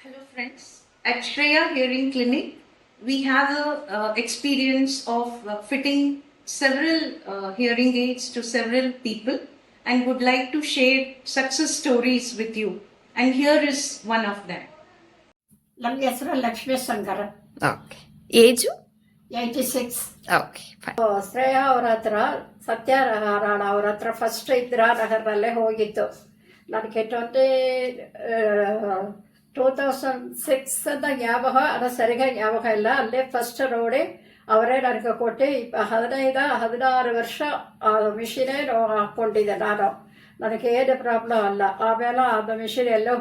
Hello friends, at Shreya Hearing Clinic, we have a experience of fitting several hearing aids to several people and would like to share success stories with you. And here is one of them. ನನ್ನ ಹೆಸರು Lakshmi Shankar. Okay. Age 86. Okay fine. Shreya ಅವ್ರ ಹತ್ರ ಸತ್ಯನಾರಾಯಣ ಅವ್ರ ಹತ್ರ first Indira ನಗರದಲ್ಲೇ ಹೋಗಿತ್ತು. ನನಗೆ 2006 ಅಂತ ಜ್ಞಾಪಕ, ಅದು ಸರಿಗ ಜ್ಞಾಪಕ ಇಲ್ಲ. ಅಲ್ಲೇ ಫಸ್ಟ್ ನೋಡಿ ಅವರೇ ನನಗೆ ಕೊಟ್ಟು 16 ವರ್ಷ ಮಿಷಿನೇ ಹಾಕ್ಕೊಂಡಿದ್ದೆ ನಾನು. ನನಗೆ ಏನು ಪ್ರಾಬ್ಲಮ್ ಅಲ್ಲ. ಆಮೇಲೆ ಅದು ಮಿಷಿನ್ ಎಲ್ಲೋ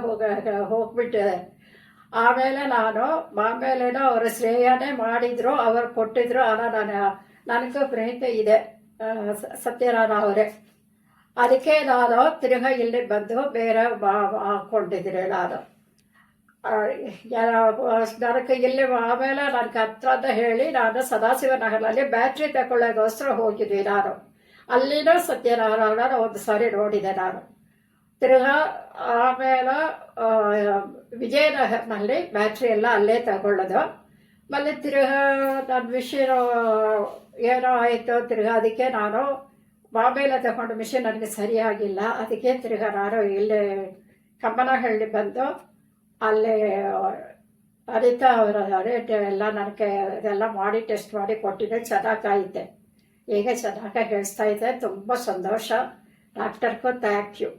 ಹೋಗ್ಬಿಟ್ಟಿದೆ. ಆಮೇಲೆ ಆಮೇಲೇನೋ ಅವರು ಶ್ರೇಯನೇ ಮಾಡಿದ್ರು, ಅವರು ಕೊಟ್ಟಿದ್ರು. ನನಗೂ ಪ್ರೀತಿ ಇದೆ ಸತ್ಯನಾರಾಯಣ ಅವರೇ. ಅದಕ್ಕೆ ನಾನು ತಿರುಗ ಇಲ್ಲಿ ಬಂದು ಬೇರೆ ಹಾಕ್ಕೊಂಡಿದ್ದೀನಿ. ನನಗೆ ಇಲ್ಲಿ ಆಮೇಲೆ ನನಗೆ ಹತ್ರ ಅಂತ ಹೇಳಿ ನಾನು ಸದಾಶಿವನಗರಲ್ಲಿ ಬ್ಯಾಟ್ರಿ ತಗೊಳ್ಳೋಗೋಸ್ಕರ ಹೋಗಿದ್ವಿ. ಅಲ್ಲಿನೂ ಸತ್ಯನಾರಾಯಣ ಒಂದು ಸಾರಿ ನೋಡಿದೆ ನಾನು. ತಿರ್ಗಾ ಆಮೇಲೆ ವಿಜಯನಗರನಲ್ಲಿ ಬ್ಯಾಟ್ರಿ ಎಲ್ಲ ಅಲ್ಲೇ ತಗೊಳ್ಳೋದು. ಮತ್ತೆ ತಿರ್ಗಾ ನನ್ನ ವಿಷಯ ಏನೋ ಆಯಿತು. ತಿರ್ಗಾ ಅದಕ್ಕೆ ನಾನು ಬಾಂಬೆಲ್ಲ ತಗೊಂಡು ಮಿಷಿನ್ ನನಗೆ ಸರಿಯಾಗಿಲ್ಲ. ಅದಕ್ಕೆ ತಿರ್ಗಾ ನಾನು ಇಲ್ಲಿ ಕಮ್ಮನಹಳ್ಳಿ ಬಂದು ಅಲ್ಲಿ ಅನಿತಾ ಅವರ ಎಲ್ಲ ನನಗೆ ಇದೆಲ್ಲ ಮಾಡಿ ಟೆಸ್ಟ್ ಮಾಡಿ ಕೊಟ್ಟಿದ್ದೆ. ಚೆನ್ನಾಗಾಯಿತೆ. ಈಗ ಚೆನ್ನಾಗಿ ಹೇಳಿಸ್ತಾ ಇದೆ. ತುಂಬ ಸಂತೋಷ. ಡಾಕ್ಟರ್ಗೂ ಥ್ಯಾಂಕ್ ಯು.